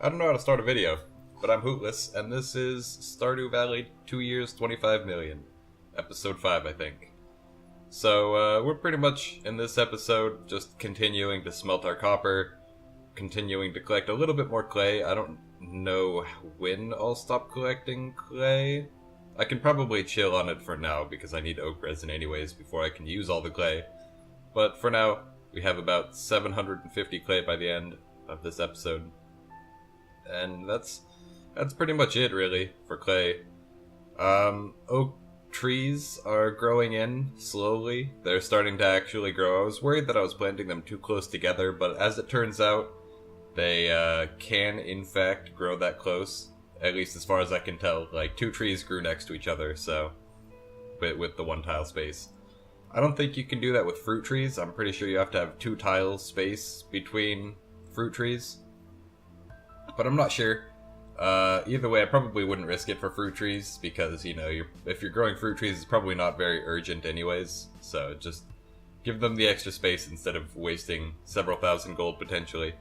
I don't know how to start a video, but I'm Hootless, and this is Stardew Valley 2 years, 25 million. Episode 5, I think. So, we're pretty much, in this episode, just continuing to smelt our copper, continuing to collect a little bit more clay. I don't know when I'll stop collecting clay. I can probably chill on it for now, because I need oak resin anyways before I can use all the clay. But for now, we have about 750 clay by the end of this episode. And that's pretty much it, really, for clay. Oak trees are growing in slowly. They're starting to actually grow. I was worried that I was planting them too close together, but as it turns out, they can, in fact, grow that close. At least as far as I can tell. Like, 2 trees grew next to each other, so... with the 1 tile space. I don't think you can do that with fruit trees. I'm pretty sure you have to have 2 tiles space between fruit trees. But I'm not sure. Either way, I probably wouldn't risk it for fruit trees, because, you know, if you're growing fruit trees, it's probably not very urgent anyways. So just give them the extra space instead of wasting several thousand gold, potentially.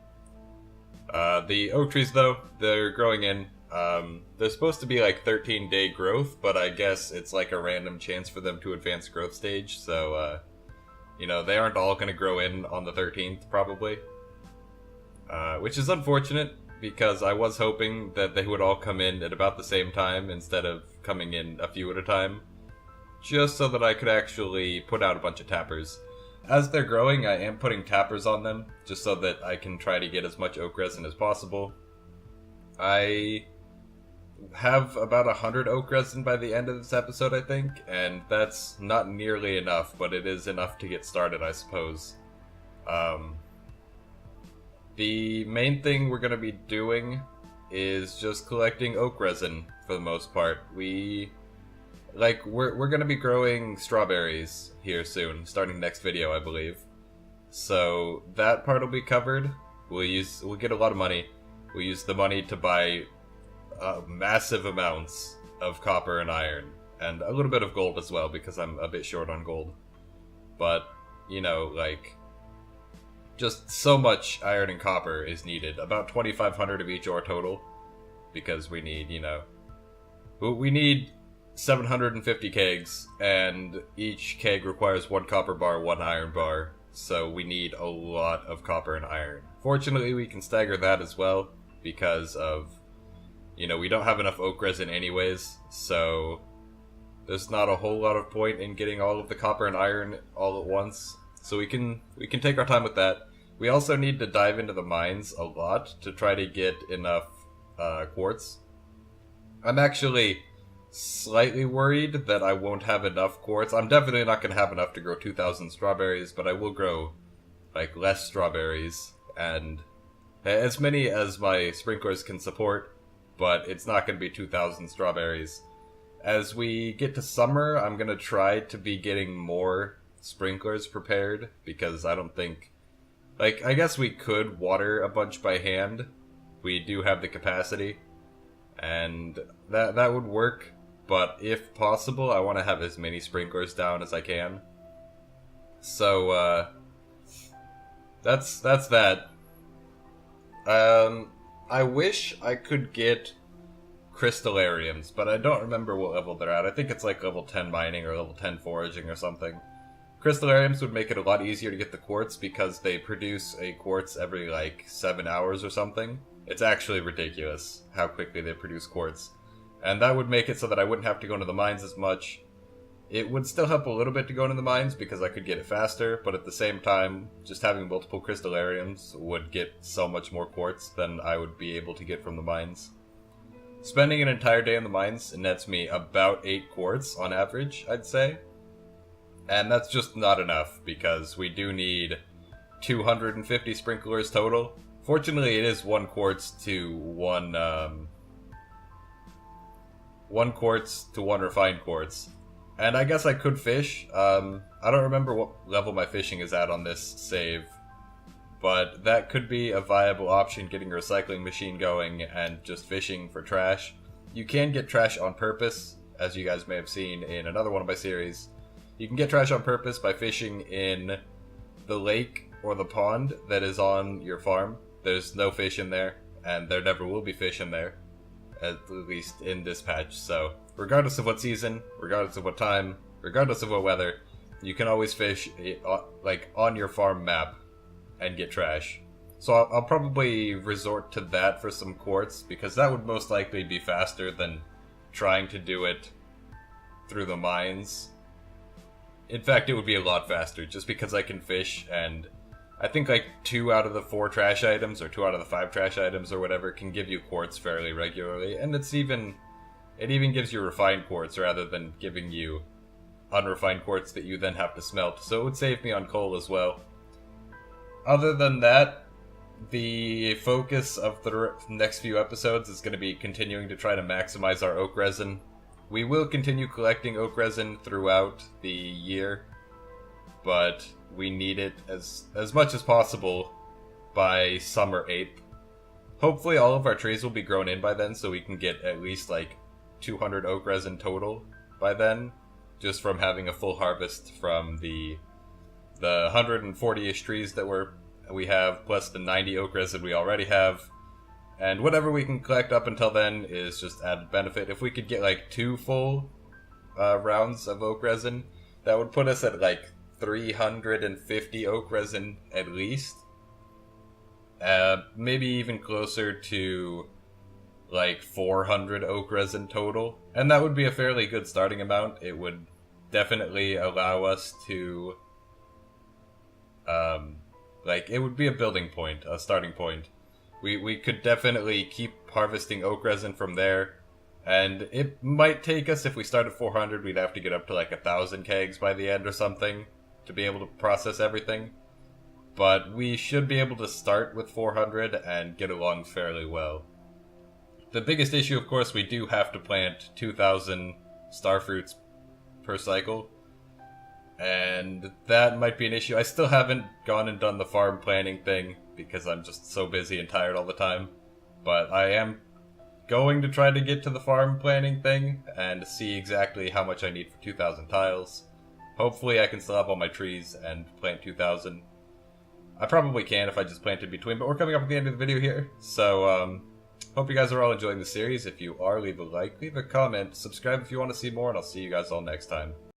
The oak trees, though, they're growing in. They're supposed to be like 13-day growth, but I guess it's like a random chance for them to advance growth stage, so, you know, they aren't all going to grow in on the 13th, probably. Which is unfortunate, because I was hoping that they would all come in at about the same time instead of coming in a few at a time, just so that I could actually put out a bunch of tappers. As they're growing, I am putting tappers on them, just so that I can try to get as much oak resin as possible. I have about 100 oak resin by the end of this episode, I think, and that's not nearly enough, but it is enough to get started, I suppose. The main thing we're going to be doing is just collecting oak resin, for the most part. We're going to be growing strawberries here soon, starting next video, I believe. So that part will be covered. We'll get a lot of money. We'll use the money to buy massive amounts of copper and iron, and a little bit of gold as well, because I'm a bit short on gold. But, you know, like, just so much iron and copper is needed. About 2,500 of each ore total, because we need, you know, we need 750 kegs, and each keg requires 1 copper bar, 1 iron bar, so we need a lot of copper and iron. Fortunately, we can stagger that as well, because of, you know, we don't have enough oak resin anyways, so there's not a whole lot of point in getting all of the copper and iron all at once. So we can take our time with that. We also need to dive into the mines a lot to try to get enough quartz. I'm actually slightly worried that I won't have enough quartz. I'm definitely not going to have enough to grow 2,000 strawberries, but I will grow, like, less strawberries, and as many as my sprinklers can support, but it's not going to be 2,000 strawberries. As we get to summer, I'm going to try to be getting more sprinklers prepared, because I don't think... Like, I guess we could water a bunch by hand. We do have the capacity, and that would work, but if possible, I want to have as many sprinklers down as I can. So, that's that. I wish I could get crystallariums, but I don't remember what level they're at. I think it's like level 10 mining or level 10 foraging or something. Crystallariums would make it a lot easier to get the quartz, because they produce a quartz every like 7 hours or something. It's actually ridiculous how quickly they produce quartz. And that would make it so that I wouldn't have to go into the mines as much. It would still help a little bit to go into the mines, because I could get it faster, but at the same time, just having multiple crystallariums would get so much more quartz than I would be able to get from the mines. Spending an entire day in the mines nets me about 8 quartz on average, I'd say. And that's just not enough, because we do need 250 sprinklers total. Fortunately, it is 1 quartz to 1 quartz to 1 refined quartz. And I guess I could fish. I don't remember what level my fishing is at on this save, but that could be a viable option, getting a recycling machine going and just fishing for trash. You can get trash on purpose, as you guys may have seen in another one of my series. You can get trash on purpose by fishing in the lake or the pond that is on your farm. There's no fish in there, and there never will be fish in there, at least in this patch. So regardless of what season, regardless of what time, regardless of what weather, you can always fish like on your farm map and get trash. So I'll probably resort to that for some quartz, because that would most likely be faster than trying to do it through the mines. In fact, it would be a lot faster, just because I can fish, and I think like 2 out of the 4 trash items, or 2 out of the 5 trash items, or whatever, can give you quartz fairly regularly, and it even gives you refined quartz rather than giving you unrefined quartz that you then have to smelt, so it would save me on coal as well. Other than that, the focus of the next few episodes is going to be continuing to try to maximize our oak resin. We will continue collecting oak resin throughout the year, but we need it as much as possible by summer 8th. Hopefully all of our trees will be grown in by then, so we can get at least like 200 oak resin total by then, just from having a full harvest from the 140-ish trees that we have, plus the 90 oak resin we already have. And whatever we can collect up until then is just added benefit. If we could get like 2 full rounds of oak resin, that would put us at like 350 oak resin at least. Maybe even closer to like 400 oak resin total. And that would be a fairly good starting amount. It would definitely allow us to it would be a building point, a starting point. We could definitely keep harvesting oak resin from there, and it might take us, if we start at 400, we'd have to get up to like 1,000 kegs by the end or something to be able to process everything. But we should be able to start with 400 and get along fairly well. The biggest issue, of course, we do have to plant 2,000 starfruits per cycle, and that might be an issue. I still haven't gone and done the farm planning thing because I'm just so busy and tired all the time, but I am going to try to get to the farm planning thing and see exactly how much I need for 2,000 tiles. Hopefully I can still have all my trees and plant 2,000. I probably can if I just plant in between, but we're coming up at the end of the video here, so hope you guys are all enjoying the series. If you are, leave a like, leave a comment, subscribe if you want to see more, and I'll see you guys all next time.